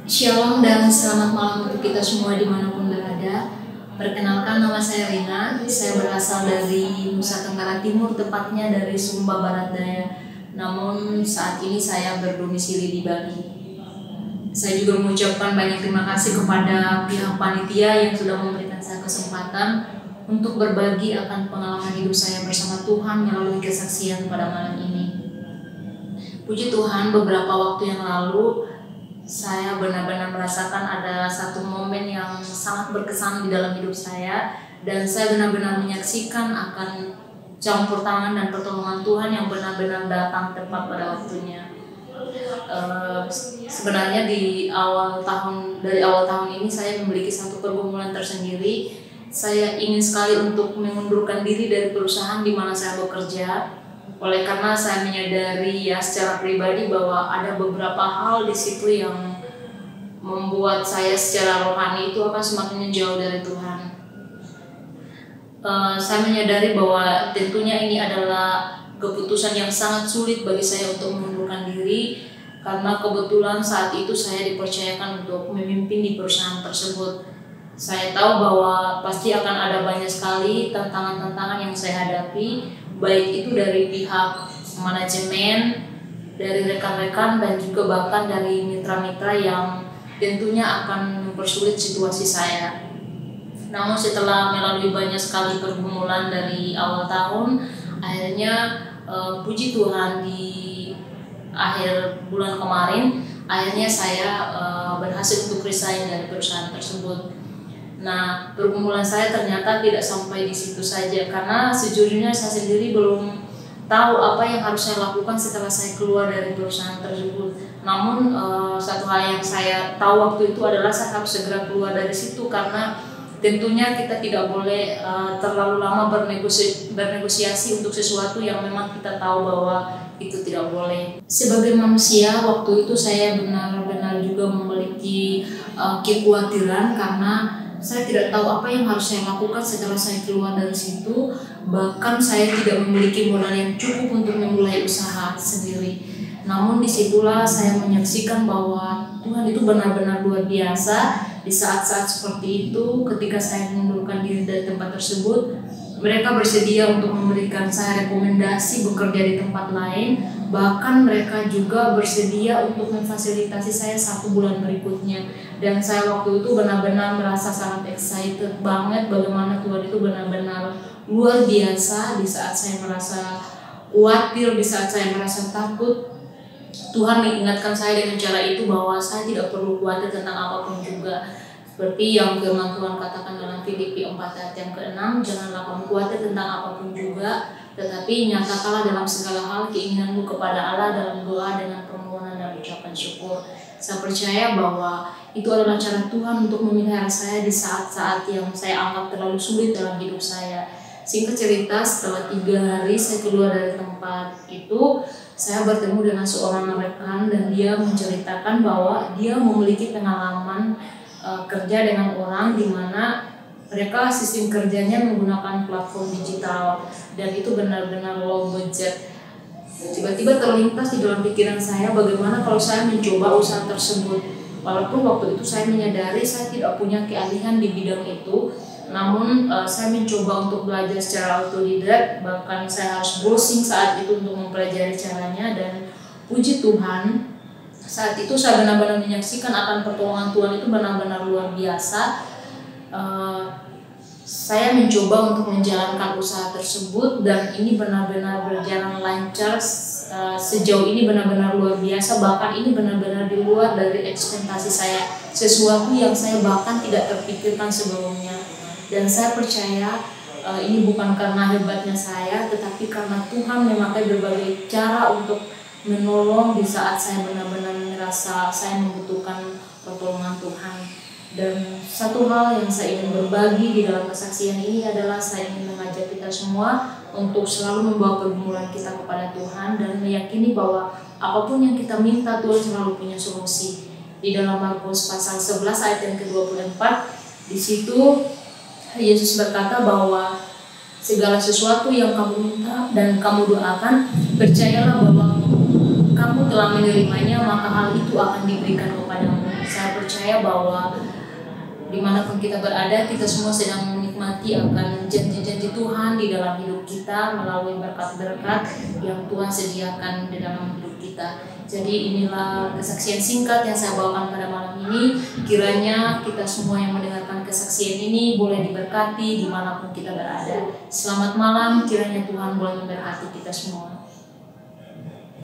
Shalom dan selamat malam untuk kita semua dimanapun berada. Perkenalkan, nama saya Rina. Saya berasal dari Nusa Tenggara Timur, tepatnya dari Sumba Barat Daya. Namun saat ini saya berdomisili di Bali. Saya juga mengucapkan banyak terima kasih kepada pihak panitia yang sudah memberikan saya kesempatan untuk berbagi akan pengalaman hidup saya bersama Tuhan melalui kesaksian pada malam ini. Puji Tuhan, beberapa waktu yang lalu saya benar-benar merasakan ada satu momen yang sangat berkesan di dalam hidup saya, dan saya benar-benar menyaksikan akan campur tangan dan pertolongan Tuhan yang benar-benar datang tepat pada waktunya. Sebenarnya dari awal tahun ini saya memiliki satu pergumulan tersendiri. Saya ingin sekali untuk mengundurkan diri dari perusahaan di mana saya bekerja. Oleh karena saya menyadari secara pribadi bahwa ada beberapa hal di situ yang membuat saya secara rohani itu akan semakin jauh dari Tuhan. Saya menyadari bahwa tentunya ini adalah keputusan yang sangat sulit bagi saya untuk mengundurkan diri, karena kebetulan saat itu saya dipercayakan untuk memimpin di perusahaan tersebut. Saya tahu bahwa pasti akan ada banyak sekali tantangan-tantangan yang saya hadapi, baik itu dari pihak manajemen, dari rekan-rekan, dan juga bahkan dari mitra-mitra yang tentunya akan mempersulit situasi saya. Namun setelah melalui banyak sekali pergumulan dari awal tahun, akhirnya puji Tuhan di akhir bulan kemarin, akhirnya saya berhasil untuk resign dari perusahaan tersebut. Nah, pergumulan saya ternyata tidak sampai di situ saja, karena sejujurnya saya sendiri belum tahu apa yang harus saya lakukan setelah saya keluar dari perusahaan tersebut. Namun satu hal yang saya tahu waktu itu adalah saya harus segera keluar dari situ, karena tentunya kita tidak boleh terlalu lama bernegosiasi untuk sesuatu yang memang kita tahu bahwa itu tidak boleh. Sebagai manusia, waktu itu saya benar-benar juga memiliki kekhawatiran, karena saya tidak tahu apa yang harus saya lakukan setelah saya keluar dari situ. Bahkan saya tidak memiliki modal yang cukup untuk memulai usaha sendiri. Namun disitulah saya menyaksikan bahwa Tuhan itu benar-benar luar biasa. Di saat-saat seperti itu, ketika saya mengundurkan diri dari tempat tersebut, mereka bersedia untuk memberikan saya rekomendasi bekerja di tempat lain. Bahkan mereka juga bersedia untuk memfasilitasi saya 1 bulan berikutnya. Dan saya waktu itu benar-benar merasa sangat excited banget bagaimana Tuhan itu benar-benar luar biasa. Di saat saya merasa khawatir, di saat saya merasa takut, Tuhan mengingatkan saya dengan cara itu bahwa saya tidak perlu khawatir tentang apapun juga. Seperti yang firman Tuhan katakan dalam Filipi 4 ayat yang ke-6, janganlah kamu khawatir tentang apapun juga, tetapi nyatakanlah dalam segala hal keinginanmu kepada Allah dalam doa dengan permohonan dan ucapan syukur. Saya percaya bahwa itu adalah cara Tuhan untuk memelihara saya di saat-saat yang saya anggap terlalu sulit dalam hidup saya. Singkat cerita, setelah 3 hari saya keluar dari tempat itu, saya bertemu dengan seorang rekan, dan dia menceritakan bahwa dia memiliki pengalaman kerja dengan orang di mana mereka sistem kerjanya menggunakan platform digital, dan itu benar-benar low budget. Tiba-tiba terlintas di dalam pikiran saya bagaimana kalau saya mencoba usaha tersebut. Walaupun waktu itu saya menyadari saya tidak punya keahlian di bidang itu, namun saya mencoba untuk belajar secara autodidak. Bahkan saya harus browsing saat itu untuk mempelajari caranya, dan puji Tuhan saat itu saya benar-benar menyaksikan akan pertolongan Tuhan itu benar-benar luar biasa. Saya mencoba untuk menjalankan usaha tersebut, dan ini benar-benar berjalan lancar. Sejauh ini benar-benar luar biasa, bahkan ini benar-benar di luar dari ekspektasi saya, sesuatu yang saya bahkan tidak terpikirkan sebelumnya. Dan saya percaya ini bukan karena hebatnya saya, tetapi karena Tuhan memakai berbagai cara untuk menolong di saat saya benar-benar merasa saya membutuhkan pertolongan Tuhan. Dan satu hal yang saya ingin berbagi di dalam kesaksian ini adalah saya ingin mengajak kita semua untuk selalu membawa pergumulan kita kepada Tuhan, dan meyakini bahwa apapun yang kita minta, Tuhan selalu punya solusi. Di dalam Markus pasal 11 ayat yang ke-24, di situ Yesus berkata bahwa segala sesuatu yang kamu minta dan kamu doakan, percayalah bahwa kamu telah menerimanya, maka hal itu akan diberikan kepadamu. Saya saya percaya bahwa dimanapun kita berada, kita semua sedang menikmati akan janji-janji Tuhan di dalam hidup kita melalui berkat-berkat yang Tuhan sediakan di dalam hidup kita. Jadi inilah kesaksian singkat yang saya bawakan pada malam ini. Kiranya kita semua yang mendengarkan kesaksian ini boleh diberkati dimanapun kita berada. Selamat malam, kiranya Tuhan boleh memberkati kita semua.